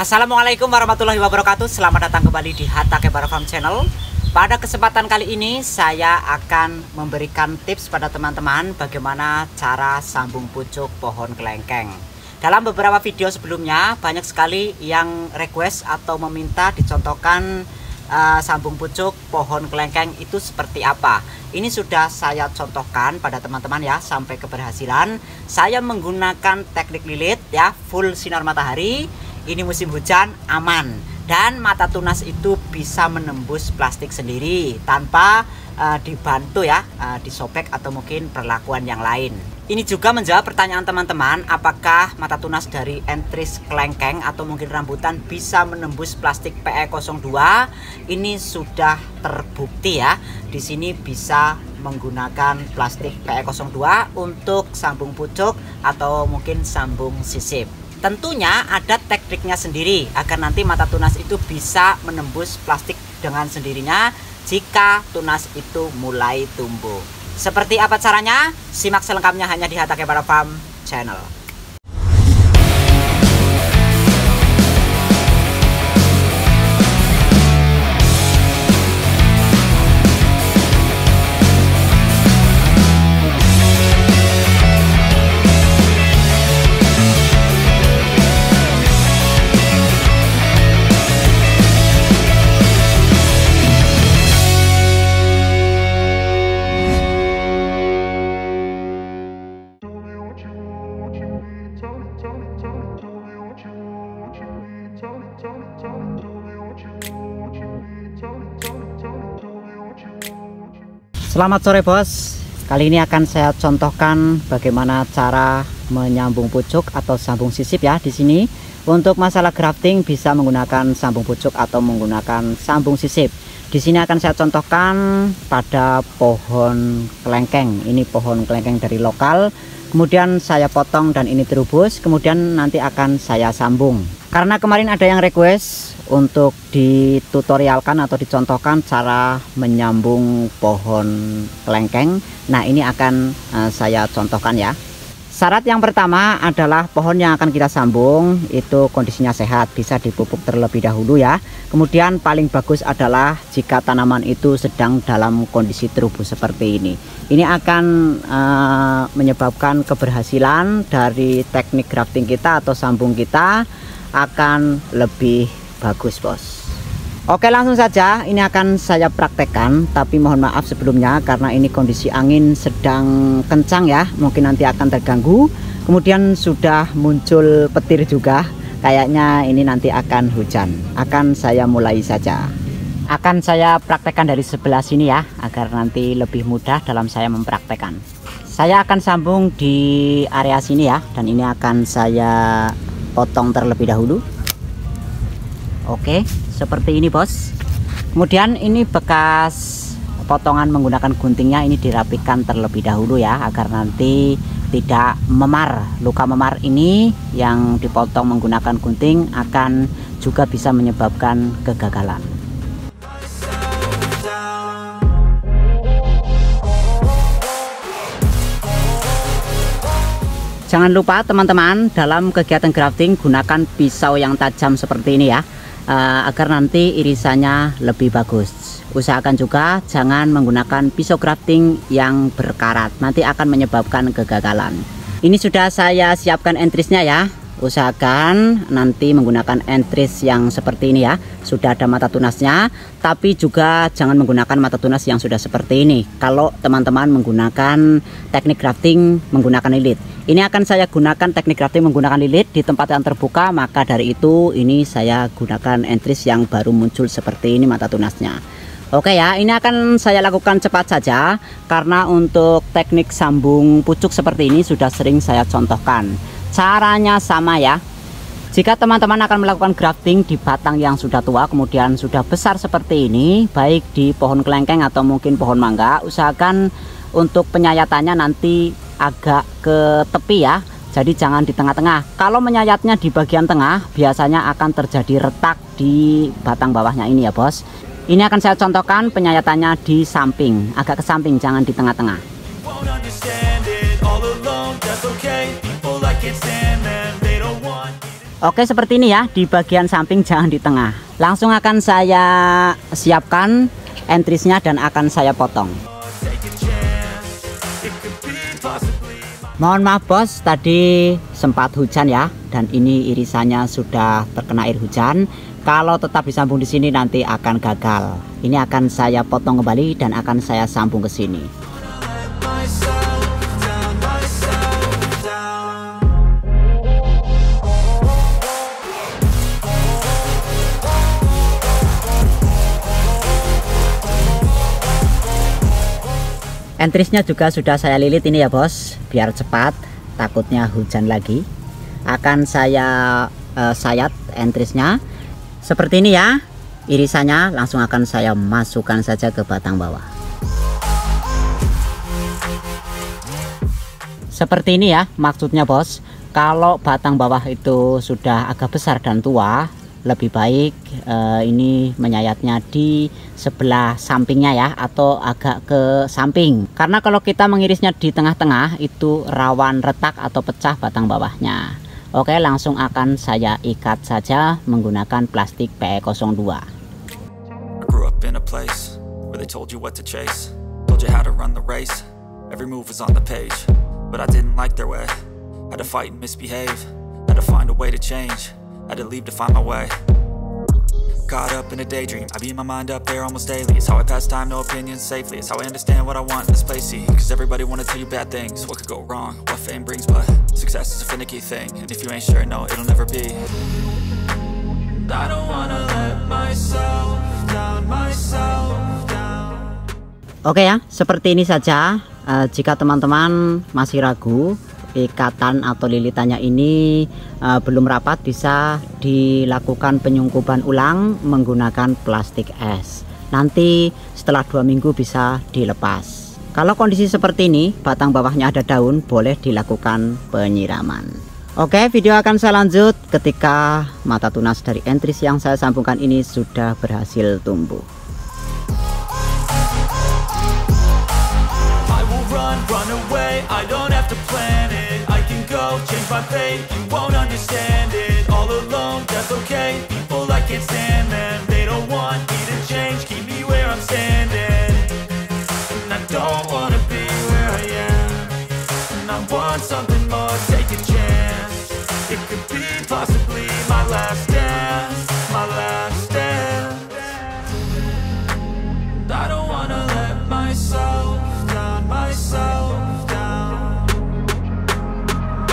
Assalamualaikum warahmatullahi wabarakatuh. Selamat datang kembali di Hatake Bara Farm Channel. Pada kesempatan kali ini saya akan memberikan tips pada teman-teman bagaimana cara sambung pucuk pohon kelengkeng. Dalam beberapa video sebelumnya banyak sekali yang request atau meminta dicontohkan sambung pucuk pohon kelengkeng itu seperti apa. Ini sudah saya contohkan pada teman-teman ya sampai keberhasilan. Saya menggunakan teknik lilit ya, full sinar matahari. Ini musim hujan aman, dan mata tunas itu bisa menembus plastik sendiri tanpa dibantu ya, disobek atau mungkin perlakuan yang lain. Ini juga menjawab pertanyaan teman-teman, apakah mata tunas dari entris kelengkeng atau mungkin rambutan bisa menembus plastik PE02? Ini sudah terbukti ya. Di sini bisa menggunakan plastik PE02 untuk sambung pucuk atau mungkin sambung sisip. Tentunya ada tekniknya sendiri agar nanti mata tunas itu bisa menembus plastik dengan sendirinya jika tunas itu mulai tumbuh. Seperti apa caranya? Simak selengkapnya hanya di Hatake Bara Farm Channel. Selamat sore bos. Kali ini akan saya contohkan bagaimana cara menyambung pucuk atau sambung sisip ya di sini. Untuk masalah grafting bisa menggunakan sambung pucuk atau menggunakan sambung sisip. Di sini akan saya contohkan pada pohon kelengkeng. Ini pohon kelengkeng dari lokal. Kemudian saya potong dan ini terubus. Kemudian nanti akan saya sambung. Karena kemarin ada yang request untuk ditutorialkan atau dicontohkan cara menyambung pohon kelengkeng. Nah ini akan saya contohkan ya. Syarat yang pertama adalah pohon yang akan kita sambung itu kondisinya sehat, bisa dipupuk terlebih dahulu ya. Kemudian paling bagus adalah jika tanaman itu sedang dalam kondisi terubus seperti ini. Ini akan menyebabkan keberhasilan dari teknik grafting kita atau sambung kita akan lebih bagus bos. Oke, langsung saja ini akan saya praktekkan, tapi mohon maaf sebelumnya karena ini kondisi angin sedang kencang ya, mungkin nanti akan terganggu. Kemudian sudah muncul petir juga, kayaknya ini nanti akan hujan. Akan saya mulai saja. Akan saya praktekkan dari sebelah sini ya, agar nanti lebih mudah dalam saya mempraktekkan. Saya akan sambung di area sini ya, dan ini akan saya potong terlebih dahulu. Oke, seperti ini bos. Kemudian ini bekas potongan menggunakan guntingnya ini dirapikan terlebih dahulu ya, agar nanti tidak memar. Luka memar ini yang dipotong menggunakan gunting akan juga bisa menyebabkan kegagalan. Jangan lupa teman-teman dalam kegiatan grafting gunakan pisau yang tajam seperti ini ya, agar nanti irisannya lebih bagus. Usahakan juga jangan menggunakan pisau grafting yang berkarat, nanti akan menyebabkan kegagalan. Ini sudah saya siapkan entrisnya ya. Usahakan nanti menggunakan entris yang seperti ini ya, sudah ada mata tunasnya. Tapi juga jangan menggunakan mata tunas yang sudah seperti ini kalau teman-teman menggunakan teknik grafting menggunakan lilit. Ini akan saya gunakan teknik grafting menggunakan lilit di tempat yang terbuka, maka dari itu ini saya gunakan entris yang baru muncul seperti ini mata tunasnya. Oke ya, ini akan saya lakukan cepat saja karena untuk teknik sambung pucuk seperti ini sudah sering saya contohkan. Caranya sama ya. Jika teman-teman akan melakukan grafting di batang yang sudah tua kemudian sudah besar seperti ini, baik di pohon kelengkeng atau mungkin pohon mangga, usahakan untuk penyayatannya nanti agak ke tepi ya. Jadi jangan di tengah-tengah. Kalau menyayatnya di bagian tengah, biasanya akan terjadi retak di batang bawahnya ini ya bos. Ini akan saya contohkan penyayatannya di samping, agak ke samping, jangan di tengah-tengah. Oke, seperti ini ya, di bagian samping, jangan di tengah. Langsung akan saya siapkan entrisnya dan akan saya potong. Mohon maaf bos, tadi sempat hujan ya, dan ini irisannya sudah terkena air hujan. Kalau tetap disambung di sini nanti akan gagal. Ini akan saya potong kembali dan akan saya sambung ke sini. Entrisnya juga sudah saya lilit ini ya bos, biar cepat, takutnya hujan lagi. Akan saya sayat entrisnya seperti ini ya. Irisannya langsung akan saya masukkan saja ke batang bawah. Seperti ini ya maksudnya bos. Kalau batang bawah itu sudah agak besar dan tua, lebih baik ini menyayatnya di sebelah sampingnya ya, atau agak ke samping, karena kalau kita mengirisnya di tengah-tengah itu rawan retak atau pecah batang bawahnya. Oke, langsung akan saya ikat saja menggunakan plastik PE02. Caught up in a daydream, I beat my mind up there almost daily. It's how I pass time, no opinions safely. It's how I understand what I want in this place, see. Cause everybody wanna tell you bad things. What could go wrong, what fame brings, but success is a finicky thing. And if you ain't sure, no, it'll never be. I don't wanna let myself down, Oke ya, seperti ini saja. Jika teman-teman masih ragu, ikatan atau lilitannya ini belum rapat, bisa dilakukan penyungkupan ulang menggunakan plastik es. Nanti setelah 2 minggu bisa dilepas. Kalau kondisi seperti ini, batang bawahnya ada daun, boleh dilakukan penyiraman. Oke, video akan saya lanjut ketika mata tunas dari entris yang saya sambungkan ini sudah berhasil tumbuh. Run away, I don't have to plan it. I can go change my fate, you won't understand it. All alone, that's okay. People I can't stand them, they don't want me to change, keep me where I'm standing. And I don't wanna be where I am, and I want something more, take a chance. It could be possibly my last dance, my last dance. I don't wanna let myself down, myself down.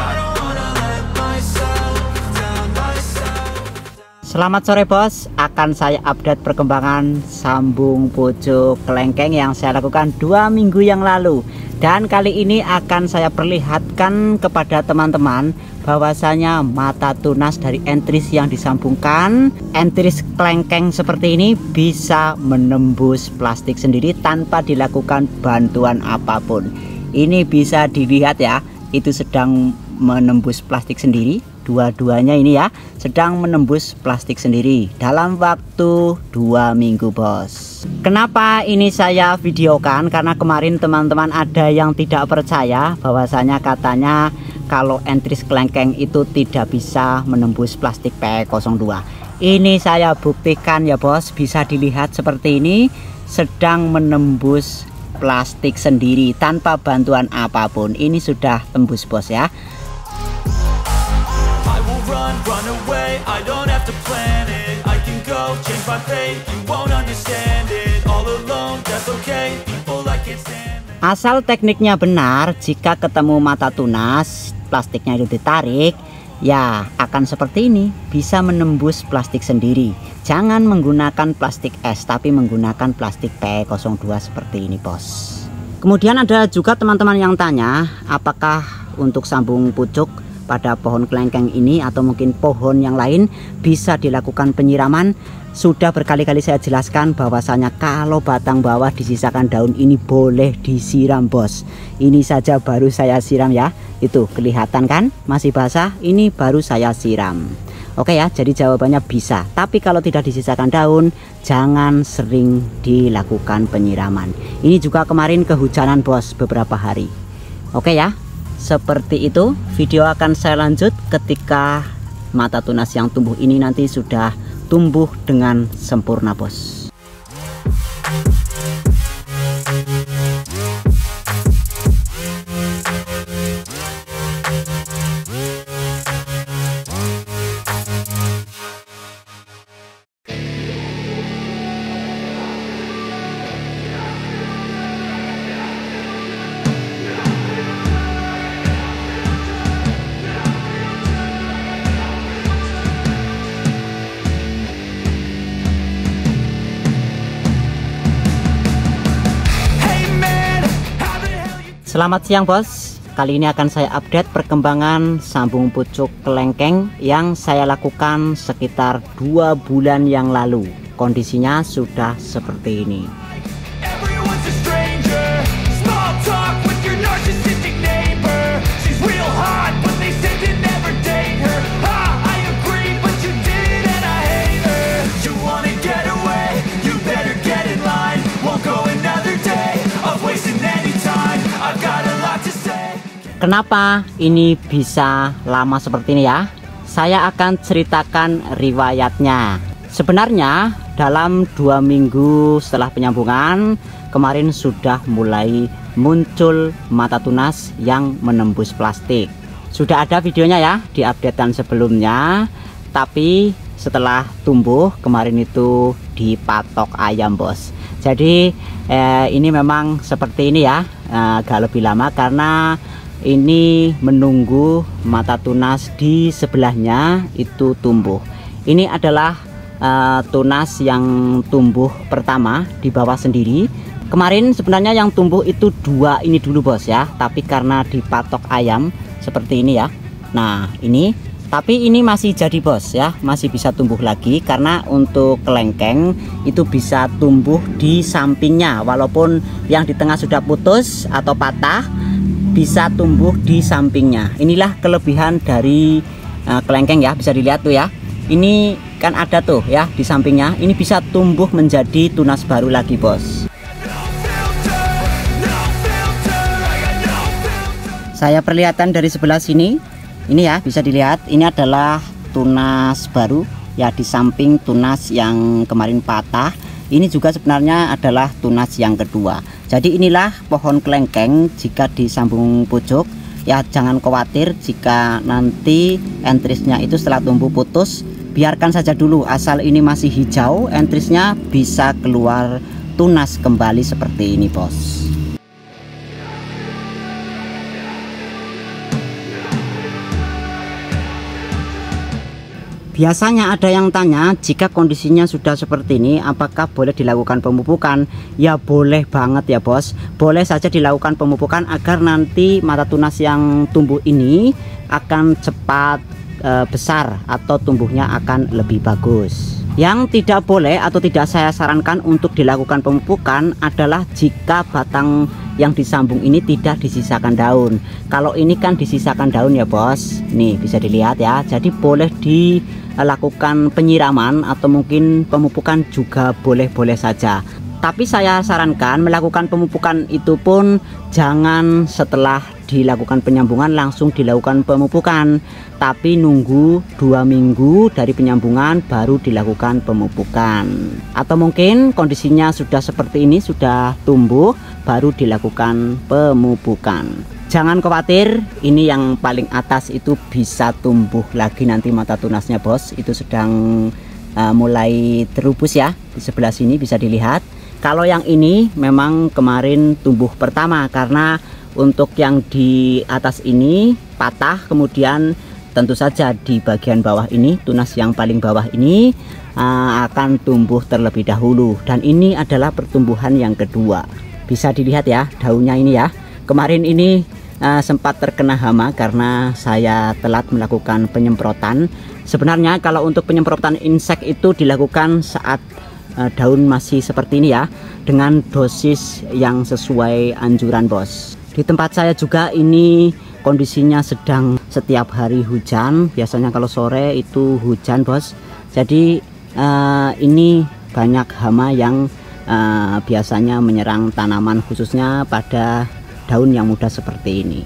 I don't wanna let myself down, myself down. Selamat sore bos, akan saya update perkembangan sambung pucuk kelengkeng yang saya lakukan 2 minggu yang lalu. Dan kali ini akan saya perlihatkan kepada teman-teman bahwasanya mata tunas dari entris yang disambungkan, entris kelengkeng seperti ini, bisa menembus plastik sendiri tanpa dilakukan bantuan apapun. Ini bisa dilihat ya, itu sedang menembus plastik sendiri. Dua-duanya ini ya sedang menembus plastik sendiri dalam waktu 2 minggu bos. Kenapa ini saya videokan? Karena kemarin teman-teman ada yang tidak percaya bahwasanya katanya kalau entris kelengkeng itu tidak bisa menembus plastik PE02. Ini saya buktikan ya bos, bisa dilihat seperti ini, sedang menembus plastik sendiri tanpa bantuan apapun. Ini sudah tembus bos ya. Run away, I don't have to plan it. I can go change my fate, you won't understand it. All alone, that's okay. People I can't stand it. Asal tekniknya benar, jika ketemu mata tunas, plastiknya itu ditarik, ya akan seperti ini, bisa menembus plastik sendiri. jangan menggunakan plastik es, tapi menggunakan plastik PE02 seperti ini bos. Kemudian ada juga teman-teman yang tanya, apakah untuk sambung pucuk pada pohon kelengkeng ini atau mungkin pohon yang lain bisa dilakukan penyiraman. Sudah berkali-kali saya jelaskan bahwasanya kalau batang bawah disisakan daun ini boleh disiram bos. Ini saja baru saya siram ya, itu kelihatan kan masih basah, ini baru saya siram. Oke ya, jadi jawabannya bisa. Tapi kalau tidak disisakan daun, jangan sering dilakukan penyiraman. Ini juga kemarin kehujanan bos beberapa hari. Oke ya, seperti itu. Video akan saya lanjut ketika mata tunas yang tumbuh ini nanti sudah tumbuh dengan sempurna bos. Selamat siang bos, kali ini akan saya update perkembangan sambung pucuk kelengkeng yang saya lakukan sekitar 2 bulan yang lalu. Kondisinya sudah seperti ini. Kenapa ini bisa lama seperti ini ya? Saya akan ceritakan riwayatnya. Sebenarnya dalam 2 minggu setelah penyambungan kemarin sudah mulai muncul mata tunas yang menembus plastik. Sudah ada videonya ya di updatean sebelumnya. Tapi setelah tumbuh kemarin itu dipatok ayam bos. Jadi ini memang seperti ini ya, agak lebih lama karena ini menunggu mata tunas di sebelahnya itu tumbuh. Ini adalah tunas yang tumbuh pertama di bawah sendiri. Kemarin sebenarnya yang tumbuh itu 2 ini dulu bos ya, tapi karena dipatok ayam seperti ini ya. Nah ini, tapi ini masih jadi bos ya, masih bisa tumbuh lagi karena untuk kelengkeng itu bisa tumbuh di sampingnya. Walaupun yang di tengah sudah putus atau patah, bisa tumbuh di sampingnya. Inilah kelebihan dari kelengkeng ya, bisa dilihat tuh ya. Ini kan ada tuh ya di sampingnya. Ini bisa tumbuh menjadi tunas baru lagi bos. Saya perlihatkan dari sebelah sini. Ini ya bisa dilihat. Ini adalah tunas baru ya di samping tunas yang kemarin patah. Ini juga sebenarnya adalah tunas yang kedua. Jadi inilah pohon kelengkeng jika disambung pucuk. Ya jangan khawatir jika nanti entrisnya itu setelah tumbuh putus. Biarkan saja dulu, asal ini masih hijau, entrisnya bisa keluar tunas kembali seperti ini bos. Biasanya ada yang tanya, jika kondisinya sudah seperti ini apakah boleh dilakukan pemupukan? Ya boleh banget ya bos, boleh saja dilakukan pemupukan agar nanti mata tunas yang tumbuh ini akan cepat besar atau tumbuhnya akan lebih bagus. Yang tidak boleh atau tidak saya sarankan untuk dilakukan pemupukan adalah jika batang yang disambung ini tidak disisakan daun. Kalau ini kan disisakan daun ya bos, nih bisa dilihat ya. Jadi boleh dilakukan penyiraman atau mungkin pemupukan juga boleh-boleh saja. Tapi saya sarankan melakukan pemupukan itu pun jangan setelah dilakukan penyambungan langsung dilakukan pemupukan, tapi nunggu 2 minggu dari penyambungan baru dilakukan pemupukan. Atau mungkin kondisinya sudah seperti ini, sudah tumbuh, baru dilakukan pemupukan. Jangan khawatir, ini yang paling atas itu bisa tumbuh lagi nanti mata tunasnya bos. Itu sedang mulai terubus ya, di sebelah sini bisa dilihat. Kalau yang ini memang kemarin tumbuh pertama karena untuk yang di atas ini patah, kemudian tentu saja di bagian bawah ini, tunas yang paling bawah ini akan tumbuh terlebih dahulu, dan ini adalah pertumbuhan yang kedua. Bisa dilihat ya daunnya ini ya. Kemarin ini sempat terkena hama karena saya telat melakukan penyemprotan. Sebenarnya kalau untuk penyemprotan insek itu dilakukan saat daun masih seperti ini ya, dengan dosis yang sesuai anjuran bos. Di tempat saya juga ini kondisinya sedang setiap hari hujan. Biasanya kalau sore itu hujan bos. Jadi ini banyak hama yang biasanya menyerang tanaman, khususnya pada daun yang muda seperti ini.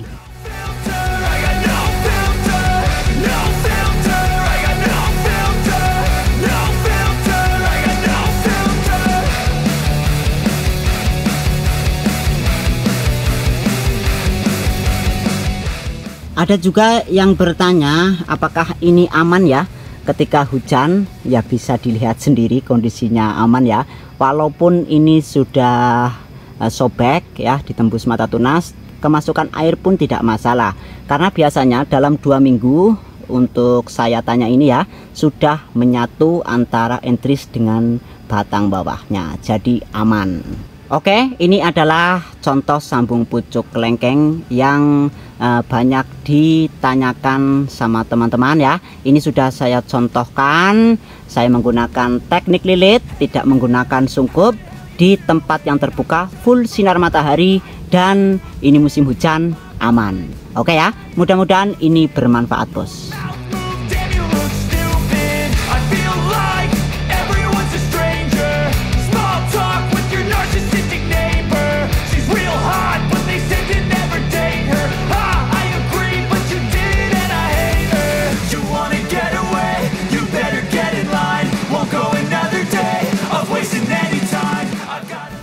Ada juga yang bertanya apakah ini aman ya ketika hujan. Ya bisa dilihat sendiri kondisinya aman ya, walaupun ini sudah sobek ya, ditembus mata tunas, kemasukan air pun tidak masalah, karena biasanya dalam 2 minggu untuk saya tanya ini ya sudah menyatu antara entris dengan batang bawahnya, jadi aman. Oke, ini adalah contoh sambung pucuk kelengkeng yang banyak ditanyakan sama teman-teman ya. Ini sudah saya contohkan. Saya menggunakan teknik lilit, tidak menggunakan sungkup, di tempat yang terbuka, full sinar matahari, dan ini musim hujan, aman. Oke ya, mudah-mudahan ini bermanfaat bos.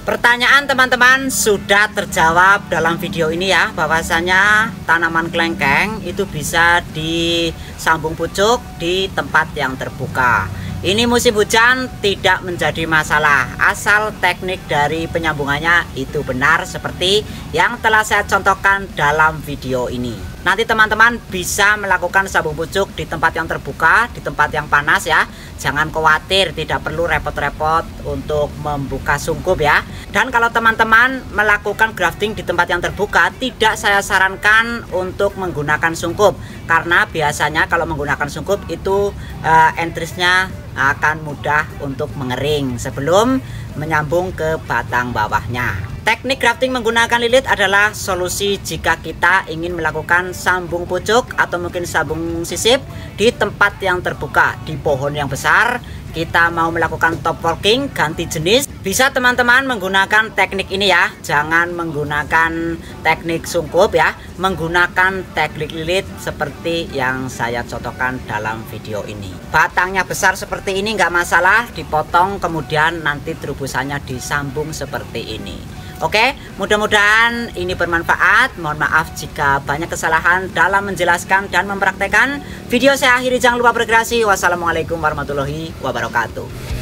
Pertanyaan teman-teman sudah terjawab dalam video ini ya, bahwasanya tanaman kelengkeng itu bisa disambung pucuk di tempat yang terbuka. Ini musim hujan tidak menjadi masalah, asal teknik dari penyambungannya itu benar seperti yang telah saya contohkan dalam video ini. Nanti teman-teman bisa melakukan sambung pucuk di tempat yang terbuka, di tempat yang panas ya. Jangan khawatir, tidak perlu repot-repot untuk membuka sungkup ya. Dan kalau teman-teman melakukan grafting di tempat yang terbuka, tidak saya sarankan untuk menggunakan sungkup, karena biasanya kalau menggunakan sungkup itu entrisnya akan mudah untuk mengering sebelum menyambung ke batang bawahnya. Teknik grafting menggunakan lilit adalah solusi jika kita ingin melakukan sambung pucuk atau mungkin sambung sisip di tempat yang terbuka, di pohon yang besar. Kita mau melakukan top walking, ganti jenis, bisa teman-teman menggunakan teknik ini ya. Jangan menggunakan teknik sungkup ya, menggunakan teknik lilit seperti yang saya contohkan dalam video ini. Batangnya besar seperti ini nggak masalah, dipotong kemudian nanti terubusannya disambung seperti ini. Oke, mudah-mudahan ini bermanfaat. Mohon maaf jika banyak kesalahan dalam menjelaskan dan mempraktekkan. Video saya akhiri, jangan lupa berkreasi. Wassalamualaikum warahmatullahi wabarakatuh.